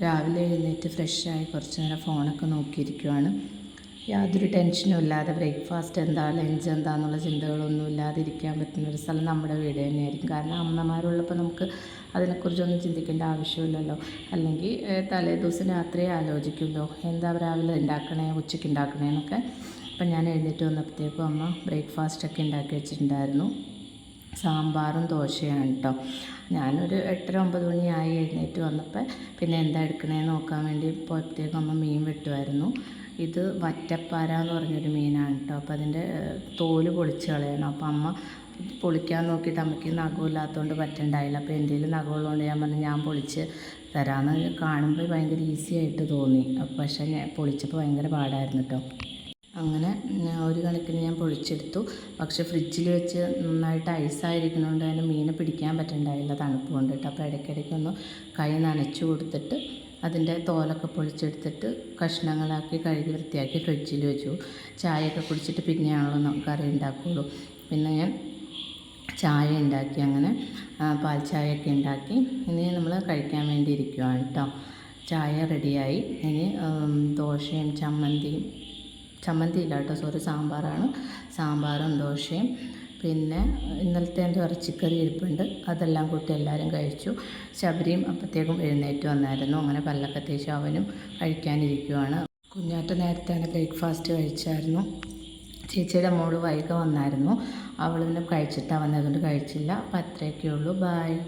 രാവിലെ എഴുന്നേറ്റ് ഫ്രഷായി കുറച്ച് നേരം ഫോണൊക്കെ നോക്കിയിരിക്കുവാണ്. യാതൊരു ടെൻഷനും ഇല്ലാതെ ബ്രേക്ക്ഫാസ്റ്റ് എന്താ ലഞ്ച് എന്താണെന്നുള്ള ചിന്തകളൊന്നും ഇല്ലാതെ ഇരിക്കാൻ പറ്റുന്ന ഒരു സ്ഥലം നമ്മുടെ വീട് തന്നെയായിരിക്കും. കാരണം അമ്മമാരുള്ളപ്പോൾ നമുക്ക് അതിനെക്കുറിച്ചൊന്നും ചിന്തിക്കേണ്ട ആവശ്യമില്ലല്ലോ. അല്ലെങ്കിൽ തലേദിവസം രാത്രി ആലോചിക്കുമല്ലോ എന്താ രാവിലെ ഉണ്ടാക്കണേ ഉച്ചയ്ക്ക് ഉണ്ടാക്കണേ എന്നൊക്കെ. അപ്പം ഞാൻ എഴുന്നേറ്റ് വന്നപ്പോഴത്തേക്കും അമ്മ ബ്രേക്ക്ഫാസ്റ്റൊക്കെ ഉണ്ടാക്കി വെച്ചിട്ടുണ്ടായിരുന്നു. സാമ്പാറും ദോശയാണ് കേട്ടോ. ഞാനൊരു 8:30-9 മണിയായി എഴുന്നേറ്റ് വന്നപ്പോൾ. പിന്നെ എന്താ എടുക്കണേന്ന് നോക്കാൻ വേണ്ടി പോയപ്പോഴത്തേക്കും അമ്മ മീൻ വെട്ടുമായിരുന്നു. ഇത് വറ്റപ്പാര എന്ന് പറഞ്ഞൊരു മീനാണ് കേട്ടോ. അപ്പോൾ അതിൻ്റെ തോല് പൊളിച്ച് കളയണം. അപ്പോൾ അമ്മ പൊളിക്കാൻ നോക്കിയിട്ട് അമ്മയ്ക്ക് നഖമില്ലാത്തതുകൊണ്ട് പറ്റണ്ടായില്ല. അപ്പോൾ എന്തെങ്കിലും നഖമുള്ളതുകൊണ്ട് ഞാൻ പറഞ്ഞു ഞാൻ പൊളിച്ച് തരാമെന്ന്. കാണുമ്പോൾ ഭയങ്കര ഈസി ആയിട്ട് തോന്നി. പക്ഷേ ഞാൻ പൊളിച്ചപ്പോൾ ഭയങ്കര പാടായിരുന്നു കേട്ടോ. അങ്ങനെ ഒരു കണക്കിന് ഞാൻ പൊളിച്ചെടുത്തു. പക്ഷേ ഫ്രിഡ്ജിൽ വെച്ച് നന്നായിട്ട് ഐസായിരിക്കുന്നതുകൊണ്ട് തന്നെ മീനെ പിടിക്കാൻ പറ്റണ്ടായില്ല തണുപ്പ് കൊണ്ടിട്ട്. അപ്പോൾ ഇടയ്ക്കിടയ്ക്കൊന്ന് കൈ നനച്ച് കൊടുത്തിട്ട് അതിൻ്റെ തോലൊക്കെ പൊളിച്ചെടുത്തിട്ട് കഷ്ണങ്ങളാക്കി കഴുകി വൃത്തിയാക്കി ഫ്രിഡ്ജിൽ വെച്ചു. ചായയൊക്കെ കുടിച്ചിട്ട് പിന്നെയാണല്ലോ കറി ഉണ്ടാക്കുകയുള്ളൂ. പിന്നെ ഞാൻ ചായ ഉണ്ടാക്കി. അങ്ങനെ പാൽ ചായയൊക്കെ ഉണ്ടാക്കി ഇനി നമ്മൾ കഴിക്കാൻ വേണ്ടി ഇരിക്കുകയാണ് കേട്ടോ. ചായ റെഡിയായി. ഇനി ദോശയും ചമ്മന്തി ഇല്ല കേട്ടോ, സോറി, സാമ്പാറാണ്. സാമ്പാറും ദോശയും പിന്നെ ഇന്നലത്തെ എൻ്റെ ഇറച്ചിക്കറി ഇരിപ്പുണ്ട്. അതെല്ലാം കൂട്ടി എല്ലാവരും കഴിച്ചു. ശബരിയും അപ്പോഴത്തേക്കും എഴുന്നേറ്റ് വന്നായിരുന്നു. അങ്ങനെ പല്ലൊക്കെ തേച്ച് അവനും കഴിക്കാനിരിക്കുവാണ്. കുഞ്ഞാറ്റ നേരത്തെയാണ് ബ്രേക്ക്ഫാസ്റ്റ് കഴിച്ചായിരുന്നു. ചേച്ചിയുടെ മോള് വൈകി വന്നായിരുന്നു. അവൾ പിന്നെ കഴിച്ചിട്ടാണ് വന്നത്, അതുകൊണ്ട് കഴിച്ചില്ല. അപ്പോൾ അത്രയൊക്കെ ഉള്ളൂ. ബായ്.